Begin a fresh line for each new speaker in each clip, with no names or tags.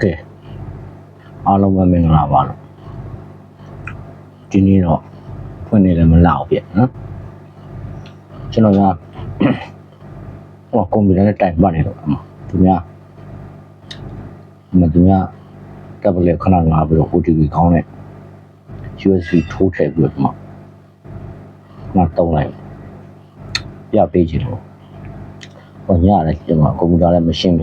ကဲအားလုံးပဲမင်္ဂလာပါလို့ဒီနေ့တော့ဖွင့်နေလည်းမလောက်ပြနော်ကျွန်တော်ကဟိုကွန်ပျူတာနဲ့တိုင်ပတ်နေတော့သူများတက်ဘလက်ခဏငါပြီးတော့ OTP ခေါင်းနဲ့ USB ထိုးထည့်ပြီးတော့ငါတုံးလိုက်ပြပေးချင်တော့ဟောညရတယ်ကျွန်တော်ကွန်ပျူတာလည်းမရှင်း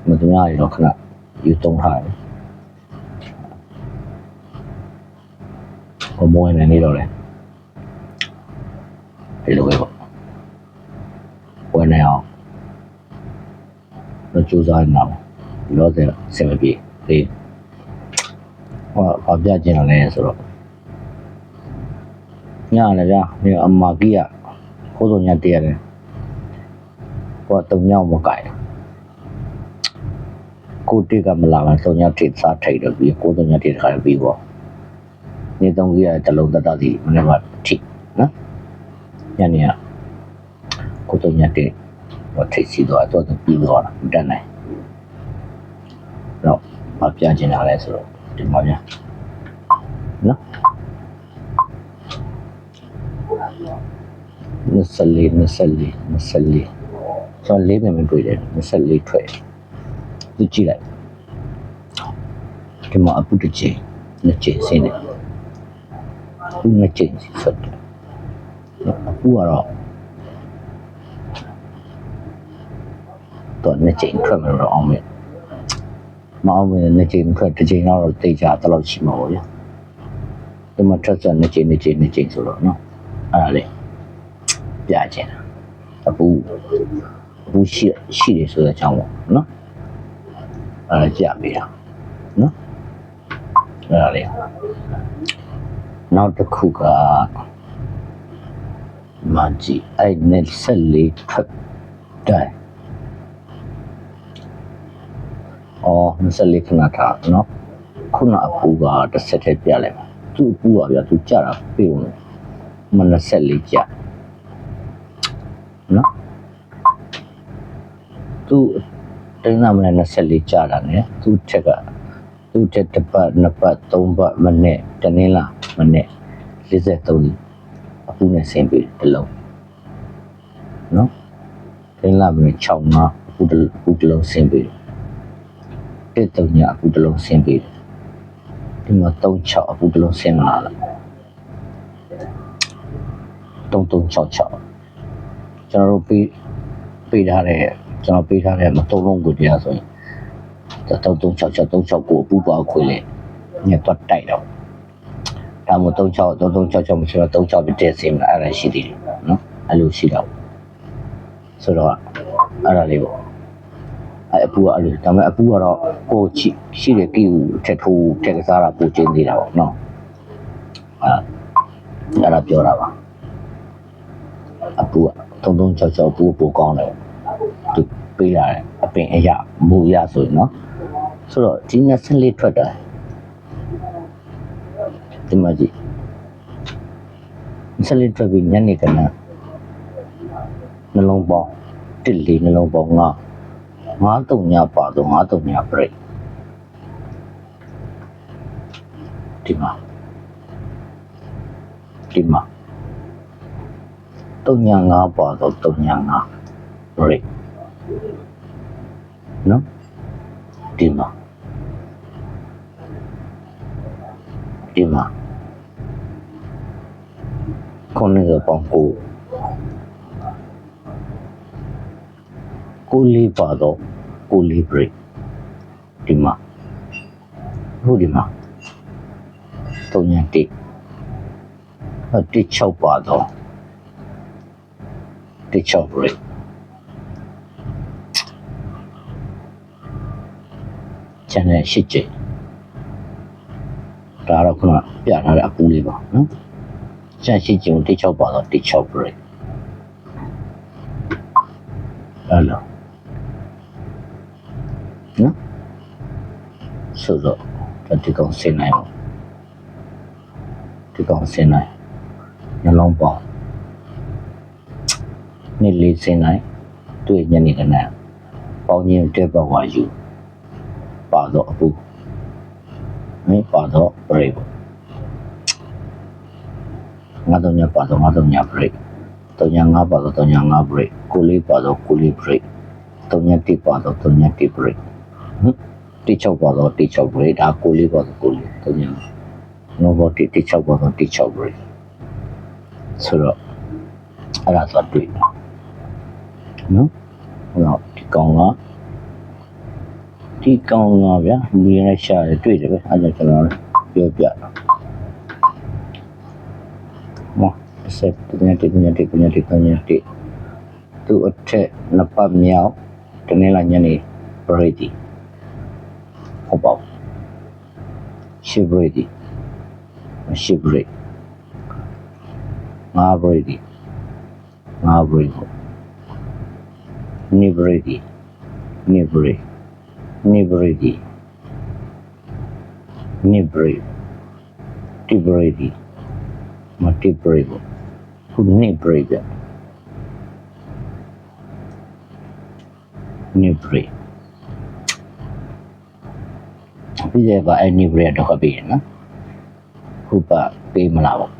သူများတွေတော့ခဏယူတုံးထားတယ်ဟိုမိုးနေနေတော့လေဒီလိုပဲပေါ့ဝင်နေအောင်တော့ကြိုးစားနေတော့ဒီလိုစင်မပြေလေဟောပြကျင်တယ်ဆိုတော့ညလည်းဗျာဒီအမကြီးကခိုးစုံညတည့်ရတယ်ဟောတုံညောင်းမကိုင်ကိုတိကမလာမှတုံညတိစားထိုက်တော့ပြီးကိုတုံညတိခါပြီးပေါ့နေတုံကြီးကတလုံးတတစီမနေ့ကထိနော်ညနေကကိုတုံညတိဟောထိစီတော့တော့ပြီးတော့မတတ်နိုင်တော့မပြကျင်တာလဲဆိုတော့ဒီမှာဗျာနော်24ဆိုလေးပဲတွေ့တယ်24ထွက်သူကြည့်လိုက်ဒီမှာအပုတစ်ချိန်နှစ်ချိန်ဆင်းတယ်သူနှစ်ချိန်ဆက်တယ်အပူကတော့တော့နှစ်ချိန်ထွက်မယ်တော့အောင်မယ်မအောင်မယ်နှစ်ချိန်ထွက်တစ်ချိန်တော့တိတ်ကြတလောက်ရှိမှာပေါ့ဗျာဒီမှာထွက်စနှစ်ချိန်ဆိုတော့နော်အဲ့ဒါလေပြချင်တာအပူရှိတယ်ဆိုတဲ့အကြောင်းပေါ့နော်အဲ့ဒါကြပေးတာနော်အဲ့ဒါလေနောက်တစ်ခုကမကြည့်အဲ့နဲ့14ထွက်တယ်24ခဏထားနော်ခုနအပူကတစ်ဆက်တည်းပြလိုက်ပါသူ့အပူကဗျာသူကြတာပြေုံလို့မ24ကြနော်သူတိုင်းနာမနဲ့24ကြတာ ਨੇ သူ့ထက်တစ်ပတ်နှစ်ပတ်သုံးပတ်မနဲ့တနင်္လာမနဲ့43အပူနဲ့ဆင်းပြီးတလုံးနော်တနင်္လာမနဲ့6ငါအပူတလုံးဆင်းပြီး1 3ညအပူတလုံးဆင်းပြီးဒီမှာ3 6အပူတလုံးဆင်းလာလား3366ကျွန်တော်တို့ပေးထားတဲ့မသုံးလုံးကိုတရားဆိုရင်3366ကိုအပူပွားခွေးလေညတော့တိုက်တော့ဒါမှ3366မရှိတော့36ပြတဲ့ဆင်းလာအဲ့ဒါရှိသေးတယ်နော်အဲ့လိုရှိတော့ဆိုတော့အဲ့ဒါလေးပေါ့အပူကအဲ့လိုဒါပေမဲ့အပူကတော့ကိုရှိတဲ့ကိူထက်ထိုးထက်ကစားတာပူကျင်းသေးတာပေါ့နော်အဲ့ဒါပြောတာပါအပူက3366အပူပိုကောင်းတယ်သူပေးရတယ်အပင်အရမူရဆိုရင်နော်ဆိုတော့ဒီ24ထွက်တာဒီမှာကြည့်24ထွက်ပြီးညနေကနနှလုံးပေါင်း14နှလုံးပေါင်း9 3ညပါတော့9 3ည break ဒီမှာ3ည5ပါတော့3ည5 break နော်ဒီမှာခုနကပေါင်းကိုလေးပါတော့ကိုလေး break ဒီမှာဟုတ်ဒီမှာ3ည1 6ပါတော့6 break ကျန်တဲ့8ကျိတ်ဒါတော့ခုနပြထားတဲ့အပူလေးပါနော်ကျန်8ကျိတ်ကို6ပါတော့6 break အဲ့လိုနော်ဆိုတော့ဒီကောင်ဆင်းနိုင်အောင်နှလုံးပေါင်းနေ့လေးဆင်းနိုင်တွေ့ညနေကနပေါင်းချင်းတက်ပေါ်ဝါယူ ပါတော့အခုမင်းပါတော့ break ငါတော့ညပါတော့ငါတော့ည break တော့ညငါပါတော့တော့ညငါ break ကိုလေးပါတော့ကိုလေး break တော့ညတိပါတော့တော့ညတိ break တိချောက်ပါတော့တိချောက် break ဒါကိုလေးပါတော့ကိုလေးတော့ညနောဘောတိချောက်ပါတော့တိချောက် break ဆိုတော့အဲ့ဒါဆိုတွေ့နော်ဟောဒီကောင်ကဗျာလူရင်းရှာတယ်တွေ့တယ်ပဲအဲ့ဒါကျွန်တော်ပြောပြတာမောဆက်တနေ့သူ့အထက်နှစ်ပတ်မြောက်တနေ့လာညနေ break ဟုတ်ပါရှစ် break ငါ break နိ break တိ break မတိ break ခုနိ break နိ break ပြီးရပါအဲ့နိ break တော့ခပြီးနော်ခုပါပေးမလားပေါ့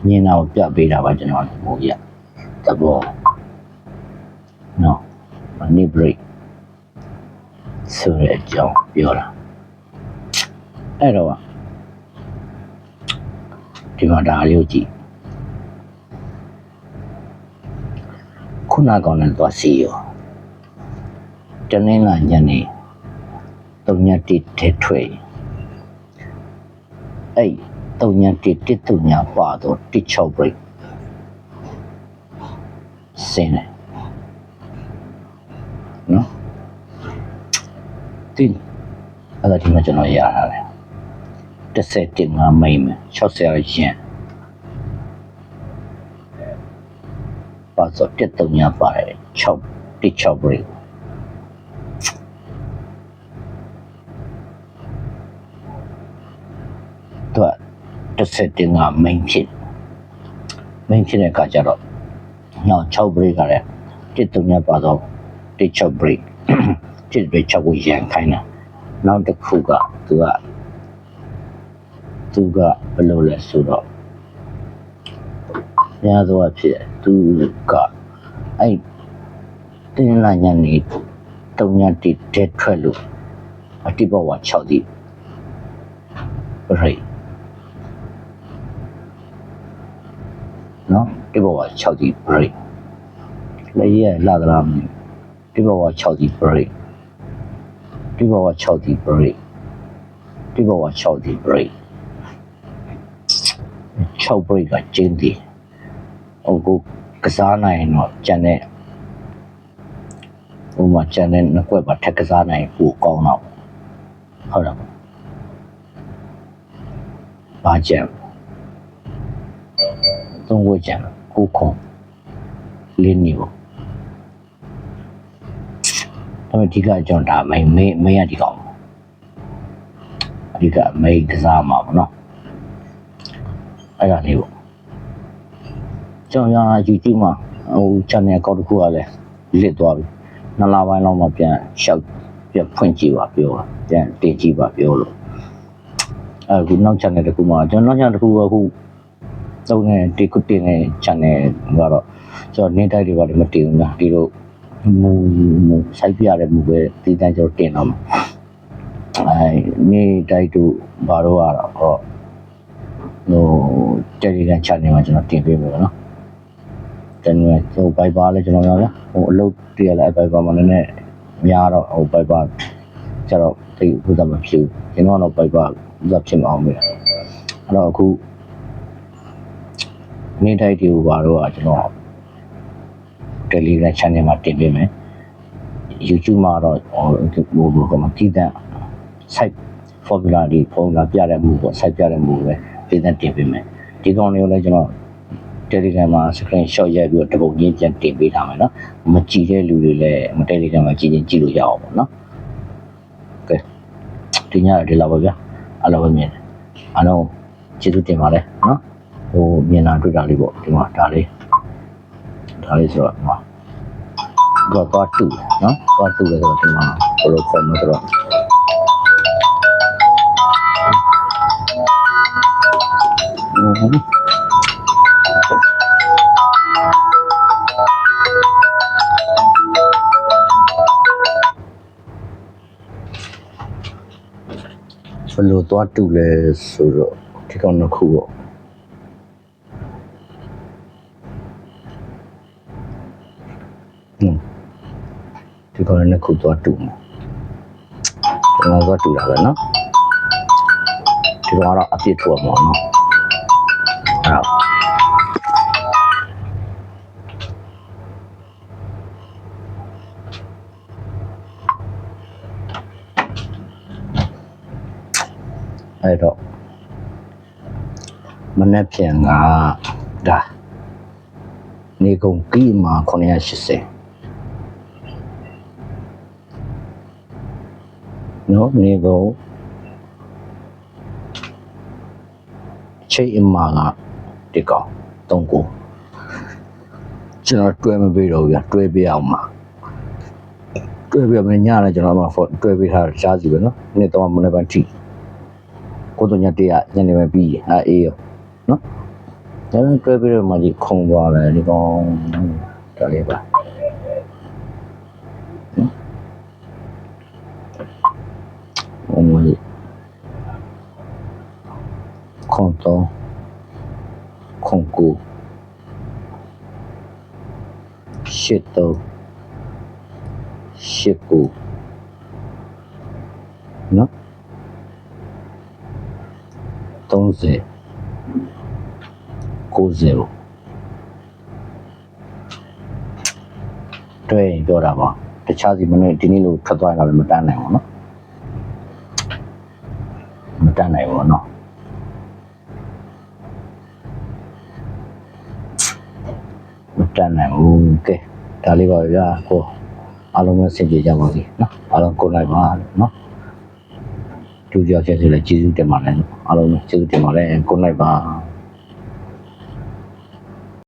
ညင်တာကိုပြပေးတာပါကျွန်တော်ဟိုရတဘောနော်နိ break ဆိုတဲ့အကြောင်းပြောတာအဲ့တော့ဒီမှာဒါလေးကိုကြည့်ခုနကောင်နဲ့သွားစီရောတနင်္လာညနေ3ညတိထဲထွေအဲ့3ညတိ3ညပါတော့16 break စင်းတယ်နော်တင်းအဲ့ဒါဒီမှာကျွန်တော်ရထားတယ်10တင်ငါမိမ့်မယ်60ရရင်ပါစောတက်3ညပါတယ်6 break တော့10တင်ငါမိမ့်ဖြစ်တဲ့အခါကျတော့နောက်6 break ကလည်းတက်3ညပါတော့6 break တစ်break 6ကိုရန်ခိုင်းတာနောက်တစ်ခုကသူကဘယ်လိုလဲဆိုတော့ညာတော့ဖြစ်သူကအဲ့တင်းလာညနေ3ညတိတက်ထွက်လို့အတိဘဝ6တိbreak နော်တိဘဝ6တိ break လည်းရလာသလားတိဘဝ6တိ break တိဘဝ6တိ break တိဘဝ6တိ break 6 break ကကျင်းတယ်ဟိုကိုကစားနိုင်တော့ကျန်တဲ့ဟိုမှာကျန်တဲ့နှစ်ကွက်ပါထက်ကစားနိုင်ကိုကောင်းတော့ဟုတ်လားဘာကျန်သုံးဝက်ကျန်ကိုခုံလင်းနေပေါ့ဒါပေမဲ့ဒီကကျွန်တော်ဒါမရဒီကောင်အဓိကမိတ်ကစားမှာပေါ့နော်အဲ့ဒါလေးပေါ့ကျွန်တော်ရ YouTube မှာဟို channel ကောက်တစ်ခုကလည်းလစ်သွားပြီ2လပိုင်းလောက်မှပြန်ရှောက်ပြန်ဖွင့်ကြည့်ပါပြောတာပြန်တင်ကြည့်ပါပြောလို့အခုနောက် channel တစ်ခုမှာကျွန်တော်နောက် channel တစ်ခုကအခုသုံးနေဒီကုတင်နေ channel ကတော့ကျွန်တော်နေတိုက်တွေပါတယ်မတင်ဘူးလားဒီလိုမူစိုက်ပြရတဲ့မူပဲဒီတိုင်းကျွန်တော်တင်တော့မှာနေတိုက်တို့ဘာတော့ရတော့ဟို Telegram channel မှာကျွန်တော်တင်ပေးမယ်နော်ကျွန်တော်ဟို Viber လည်းကျွန်တော်များဗျာဟိုအလုပ်တရလည်း Viber မှာလည်းများတော့ဟို Viber ကျတော့တိတ်ဘုရားမဖြစ်ဘူးကျွန်တော်တော့ Viber ဥစ္စာဖြစ်မအောင်ပဲအဲ့တော့အခုနေတိုက်တွေဘာတော့ကျွန်တော် Telegram channel မှာတင်ပေးမယ် YouTube မှာတော့ဟိုကမှတိတဲ့ site formula တွေပုံလာပြတဲ့မူပေါ့ site ပြတဲ့မူပဲတိတဲ့တင်ပေးမယ်ဒီကောင်တွေကိုလည်းကျွန်တော် Telegram မှာ screenshot ရိုက်ပြီးတော့တပုတ်ချင်းပြန်တင်ပေးထားမယ်နော်မကြည့်တဲ့လူတွေလည်း Telegram မှာကြည့်လို့ရအောင်ပေါ့နော်ကဲဒီညတော့ဒီလောက်ပါဗျာအဲ့လိုပဲမြင်တယ်အားလုံးကျေးဇူးတင်ပါတယ်နော်ဟိုမြင်တာတွေ့တာလေးပေါ့ဒီမှာဒါလေးဆိုတော့တော့တူနော်တော့တူလေဆိုတော့ဒီမှာဘယ်လိုခေါ်မလဲဆိုတော့ ဘယ်လိုသွားတူလဲဆိုတော့ဒီကောင်နှစ်ခုပေါ့ဒီကောင်နှစ်ခုသွားတူမှာကျွန်တော်သွားတူတာပဲနော်ဒီကောင်ကတော့အပြစ်ထွက်မှာနော်အဲ့တော့မနေ့ပြန်ကဒါနေကုန်ပြီးမှ980နော်နေကုန်ချိန်အမှားကဒီကောင်3ကိုကျွန်တော်တွဲမပေးတော့ဘူးဗျတွဲပေးအောင်ပါတွဲပေးမညလည်းကျွန်တော်မှတွဲပေးထားရှားစီပဲနော်နေ့တော့မနေ့ပိုင်းထိကိုတို့ညတရညနေပဲပြီးအေးရောနော်ဒါပေမဲ့တွဲပေးတော့မှကြီးခုံသွားတယ်ဒီကောင်ဒါလေးပါနော်ဟိုမခုံတော့ခုံကိုရှစ်တော့ရှစ်ကိုနော်30 90တွဲပြောတာပါတခြားစီမနေ့ဒီနေ့လို့ထွက်သွားတာလည်းမတန်းနိုင်ဘူးနော်မတန်းနိုင်ဘူးနော်မတန်းနိုင်ဘူးကဲဒါလေးပါဗျာကိုအားလုံးပဲဆင်ပြေကြပါစေနော်အားလုံးကိုလိုက်ပါနော်သူကြောက်ချက်ဆိုလဲကျေးဇူးတင်ပါတယ်အားလုံးကျေးဇူးတင်ပါတယ်ကိုလိုက်ပါ